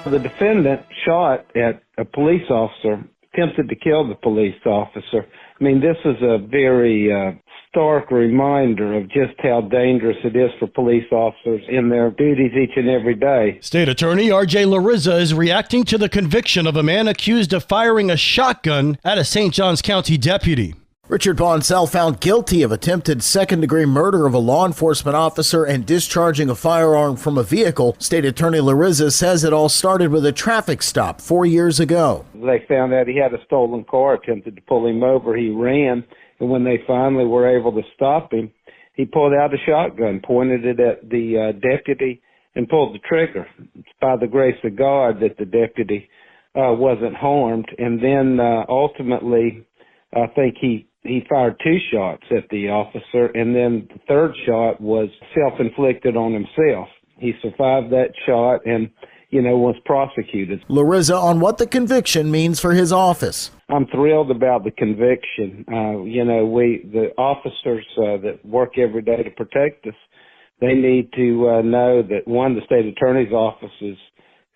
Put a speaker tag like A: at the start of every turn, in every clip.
A: The defendant shot at a police officer, attempted to kill the police officer. I mean, this is a very stark reminder of just how dangerous it is for police officers in their duties each and every day.
B: State Attorney R.J. Larrizza is reacting to the conviction of a man accused of firing a shotgun at a St. Johns County deputy.
C: Richard Boncel found guilty of attempted second-degree murder of a law enforcement officer and discharging a firearm from a vehicle. State Attorney Larrizza says it all started with a traffic stop 4 years ago.
A: They found out he had a stolen car, attempted to pull him over. He ran, and when they finally were able to stop him, he pulled out a shotgun, pointed it at the deputy, and pulled the trigger. It's by the grace of God that the deputy wasn't harmed. And then ultimately, I think he fired 2 shots at the officer, and then the third shot was self-inflicted on himself. He survived that shot and, was prosecuted.
C: Larrizza on what the conviction means for his office.
A: I'm thrilled about the conviction. The officers that work every day to protect us, they need to know that, one, the state attorney's office has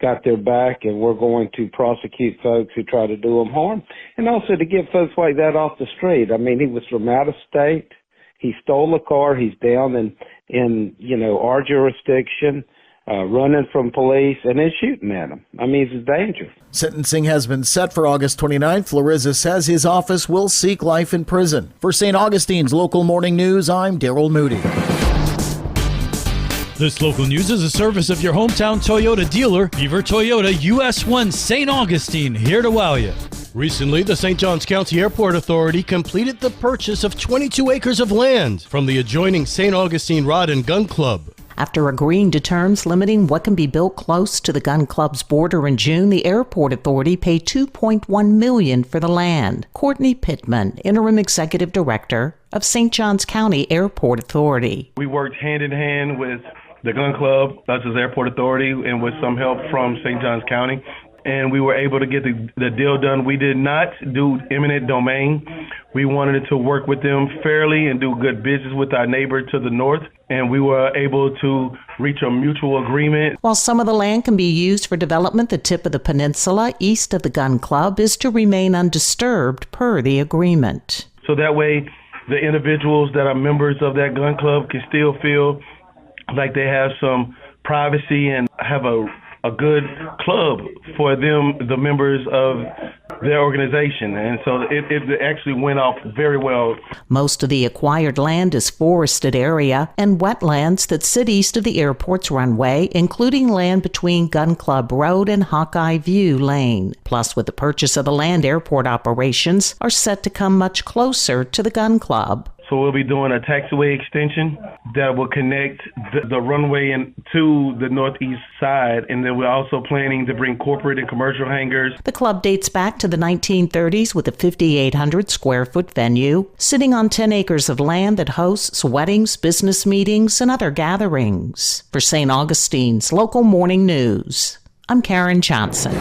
A: got their back, and we're going to prosecute folks who try to do them harm, and also to get folks like that off the street. I mean, he was from out of state. He stole a car. He's down in our jurisdiction, running from police, and then shooting at him. I mean, it's dangerous.
C: Sentencing has been set for August 29th. Larrizza says his office will seek life in prison. For St. Augustine's Local Morning News, I'm Daryl Moody.
D: This local news is a service of your hometown Toyota dealer, Beaver Toyota, US 1 St. Augustine, here to wow you.
B: Recently, the St. Johns County Airport Authority completed the purchase of 22 acres of land from the adjoining St. Augustine Rod and Gun Club.
E: After agreeing to terms limiting what can be built close to the gun club's border in June, the Airport Authority paid $2.1 million for the land. Courtney Pittman, Interim Executive Director of St. Johns County Airport Authority.
F: We worked hand in hand with the gun club, us as Airport Authority, and with some help from St. Johns County. And we were able to get the deal done. We did not do eminent domain. We wanted to work with them fairly and do good business with our neighbor to the north. And we were able to reach a mutual agreement.
E: While some of the land can be used for development, the tip of the peninsula east of the gun club is to remain undisturbed per the agreement.
F: So that way, the individuals that are members of that gun club can still feel like they have some privacy and have a good club for them, the members of their organization. And so it actually went off very well.
E: Most of the acquired land is forested area and wetlands that sit east of the airport's runway, including land between Gun Club Road and Hawkeye View Lane. Plus, with the purchase of the land, airport operations are set to come much closer to the gun club.
F: So we'll be doing a taxiway extension that will connect the runway to the northeast side. And then we're also planning to bring corporate and commercial hangars.
E: The club dates back to the 1930s with a 5,800 square foot venue, sitting on 10 acres of land that hosts weddings, business meetings, and other gatherings. For St. Augustine's Local Morning News, I'm Karen Johnson.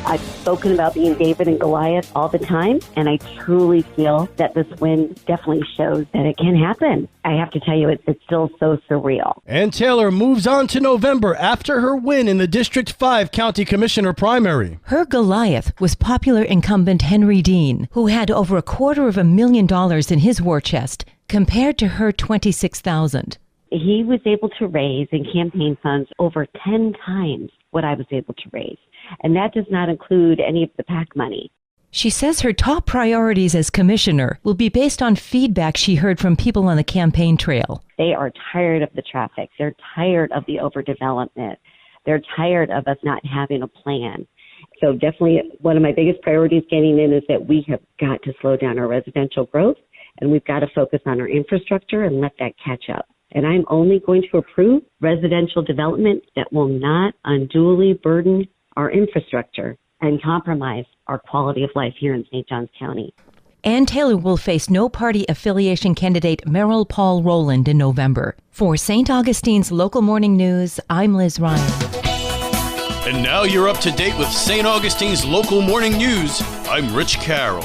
G: I've spoken about being David and Goliath all the time, and I truly feel that this win definitely shows that it can happen. I have to tell you, it's still so surreal.
B: And Taylor moves on to November after her win in the District 5 County Commissioner primary.
H: Her Goliath was popular incumbent Henry Dean, who had over $250,000 in his war chest, compared to her $26,000.
G: He was able to raise in campaign funds over 10 times what I was able to raise. And that does not include any of the PAC money.
H: She says her top priorities as commissioner will be based on feedback she heard from people on the campaign trail.
G: They are tired of the traffic. They're tired of the overdevelopment. They're tired of us not having a plan. So definitely one of my biggest priorities getting in is that we have got to slow down our residential growth, and we've got to focus on our infrastructure and let that catch up. And I'm only going to approve residential development that will not unduly burden our infrastructure and compromise our quality of life here in St. Johns County.
H: Ann Taylor will face no party affiliation candidate Merrill Paul Rowland in November. For St. Augustine's Local Morning News, I'm Liz Ryan.
B: And now you're up to date with St. Augustine's Local Morning News. I'm Rich Carroll.